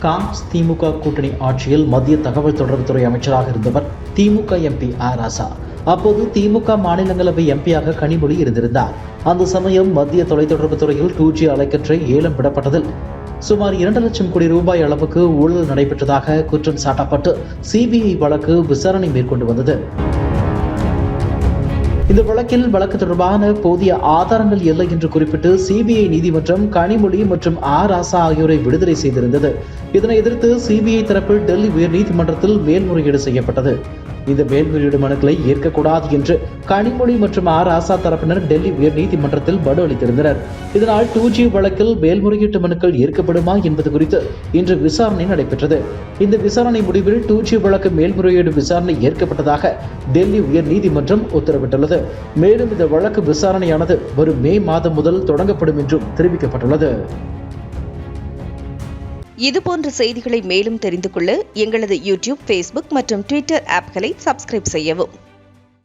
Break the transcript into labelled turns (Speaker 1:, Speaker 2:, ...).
Speaker 1: காங்கிரஸ் திமுக கூட்டணி ஆட்சியில் மத்திய தகவல் தொடர்புத்துறை அமைச்சராக இருந்தவர் திமுக எம்பி ஆர் ராசா. அப்போது திமுக மாநிலங்களவை எம்பியாக கனிமொழி இருந்திருந்தார். அந்த சமயம் மத்திய தொலைத்தொடர்பு துறையில் 2G அலைக்கற்றை ஏலம் விடப்பட்டதில் சுமார் 2 லட்சம் கோடி ரூபாய் அளவுக்கு ஊழல் நடைபெற்றதாக குற்றம் சாட்டப்பட்டு சிபிஐ வழக்கு விசாரணை மேற்கொண்டு வந்தது. இந்த வழக்கில் வழக்கு தொடர்பான போதிய ஆதாரங்கள் இல்லை என்று குறிப்பிட்டு சிபிஐ நீதிமன்றம் கனிமொழி மற்றும் ஆர் ராசா ஆகியோரை விடுதலை செய்திருந்தது. இதனை எதிர்த்து சிபிஐ தரப்பில் டெல்லி உயர்நீதிமன்றத்தில் மேல்முறையீடு செய்யப்பட்டது. இந்த மேல்முறையீடு மனுக்களை ஏற்கக்கூடாது என்று கனிமொழி மற்றும் ஆர் ராசா தரப்பினர் டெல்லி உயர்நீதிமன்றத்தில் மனு அளித்திருந்தனர். இதனால் 2G வழக்கில் மேல்முறையீட்டு மனுக்கள் ஏற்கப்படுமா என்பது குறித்து இன்று விசாரணை நடைபெற்றது. இந்த விசாரணை முடிவில் 2G வழக்கு மேல்முறையீடு விசாரணை ஏற்கப்பட்டதாக டெல்லி உயர்நீதிமன்றம் உத்தரவிட்டுள்ளது. மேலும் இந்த வழக்கு விசாரணையானது வரும் மே மாதம் முதல் தொடங்கப்படும் என்றும் தெரிவிக்கப்பட்டுள்ளது.
Speaker 2: இதுபோன்ற செய்திகளை மேலும் தெரிந்து கொள்ள எங்களது யூடியூப், ஃபேஸ்புக் மற்றும் ட்விட்டர் ஆப்களை சப்ஸ்கிரைப் செய்யவும்.